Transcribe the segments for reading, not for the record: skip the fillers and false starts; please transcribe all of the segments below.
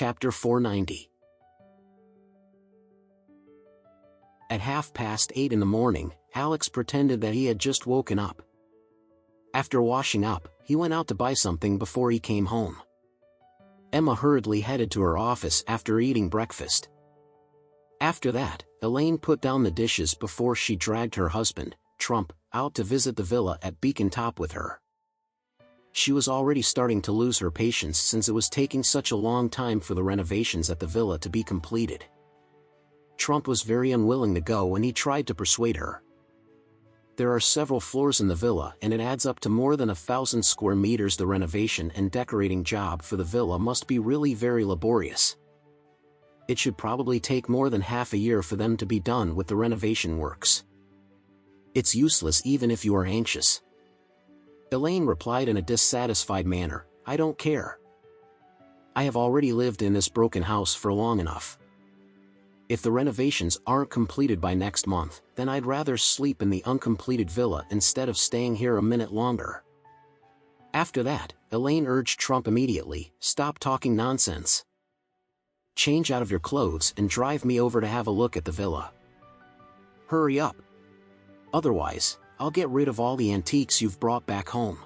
Chapter 490. At 8:30 in the morning, Alex pretended that he had just woken up. After washing up, he went out to buy something before he came home. Emma hurriedly headed to her office after eating breakfast. After that, Elaine put down the dishes before she dragged her husband, Trump, out to visit the villa at Beacon Top with her. She was already starting to lose her patience since it was taking such a long time for the renovations at the villa to be completed. Trump was very unwilling to go and he tried to persuade her. There are several floors in the villa and it adds up to more than 1,000 square meters. The renovation and decorating job for the villa must be really very laborious. It should probably take more than half a year for them to be done with the renovation works. It's useless even if you are anxious. Elaine replied in a dissatisfied manner, "I don't care. I have already lived in this broken house for long enough. If the renovations aren't completed by next month, then I'd rather sleep in the uncompleted villa instead of staying here a minute longer." After that, Elaine urged Trump immediately, "Stop talking nonsense. Change out of your clothes and drive me over to have a look at the villa. Hurry up. Otherwise, I'll get rid of all the antiques you've brought back home."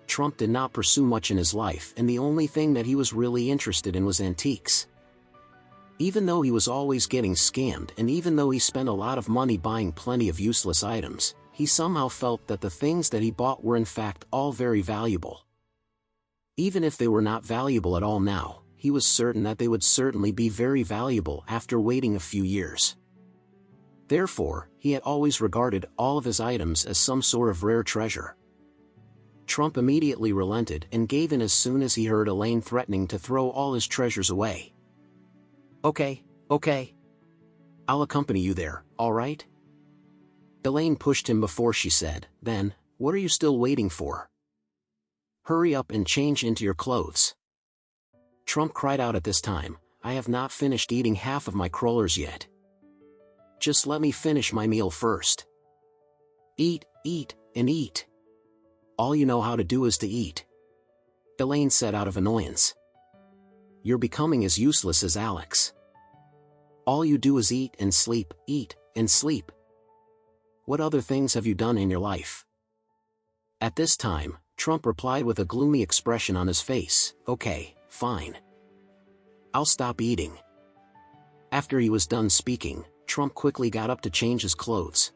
Trump did not pursue much in his life and the only thing that he was really interested in was antiques. Even though he was always getting scammed and even though he spent a lot of money buying plenty of useless items, he somehow felt that the things that he bought were in fact all very valuable. Even if they were not valuable at all now, he was certain that they would certainly be very valuable after waiting a few years. Therefore, he had always regarded all of his items as some sort of rare treasure. Trump immediately relented and gave in as soon as he heard Elaine threatening to throw all his treasures away. Okay. I'll accompany you there, all right?" Elaine pushed him before she said, "Then, what are you still waiting for? Hurry up and change into your clothes." Trump cried out at this time, "I have not finished eating half of my crullers yet. Just let me finish my meal first. Eat, and eat. All you know how to do is to eat," Elaine said out of annoyance. "You're becoming as useless as Alex. All you do is eat and sleep. What other things have you done in your life?" At this time, Trump replied with a gloomy expression on his face, "Okay, fine. I'll stop eating." After he was done speaking, Trump quickly got up to change his clothes.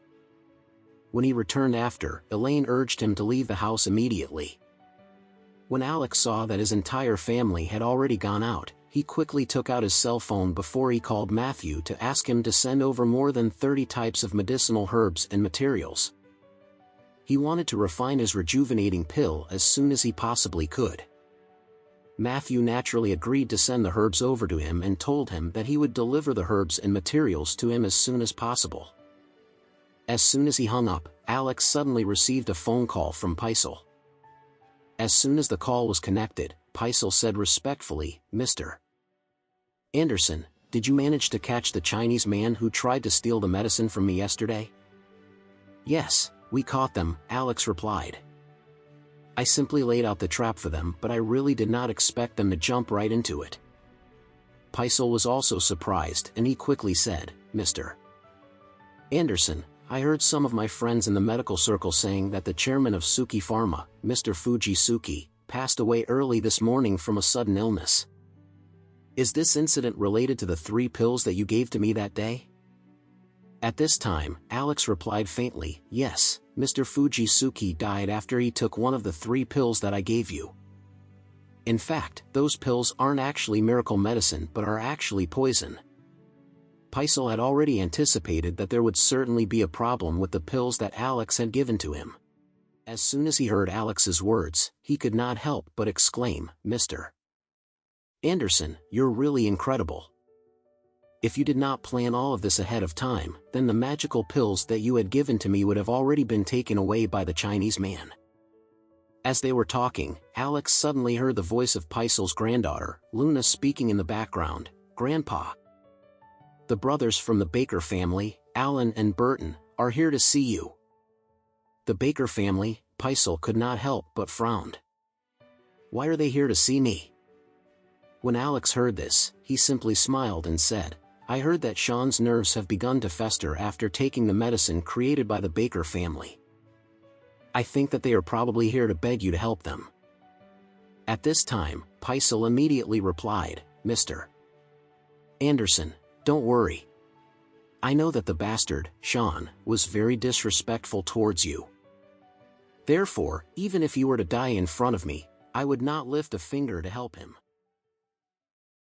When he returned after, Elaine urged him to leave the house immediately. When Alex saw that his entire family had already gone out, he quickly took out his cell phone before he called Matthew to ask him to send over more than 30 types of medicinal herbs and materials. He wanted to refine his rejuvenating pill as soon as he possibly could. Matthew naturally agreed to send the herbs over to him and told him that he would deliver the herbs and materials to him as soon as possible. As soon as he hung up, Alex suddenly received a phone call from Paisel. As soon as the call was connected, Paisel said respectfully, "Mr. Anderson, did you manage to catch the Chinese man who tried to steal the medicine from me yesterday?" "Yes, we caught them," Alex replied. "I simply laid out the trap for them, but I really did not expect them to jump right into it." Paisel was also surprised and he quickly said, "Mr. Anderson, I heard some of my friends in the medical circle saying that the chairman of Suki Pharma, Mr. Fuji Suki, passed away early this morning from a sudden illness. Is this incident related to the 3 pills that you gave to me that day?" At this time, Alex replied faintly, "Yes, Mr. Fuji Suki died after he took one of the 3 pills that I gave you. In fact, those pills aren't actually miracle medicine but are actually poison." Paisel had already anticipated that there would certainly be a problem with the pills that Alex had given to him. As soon as he heard Alex's words, he could not help but exclaim, "Mr. Anderson, you're really incredible. If you did not plan all of this ahead of time, then the magical pills that you had given to me would have already been taken away by the Chinese man." As they were talking, Alex suddenly heard the voice of Paisel's granddaughter, Luna, speaking in the background, "Grandpa. The brothers from the Baker family, Alan and Burton, are here to see you." The Baker family, Paisel could not help but frowned. "Why are they here to see me?" When Alex heard this, he simply smiled and said, "I heard that Sean's nerves have begun to fester after taking the medicine created by the Baker family. I think that they are probably here to beg you to help them." At this time, Paisel immediately replied, "Mr. Anderson, don't worry. I know that the bastard, Sean, was very disrespectful towards you. Therefore, even if you were to die in front of me, I would not lift a finger to help him."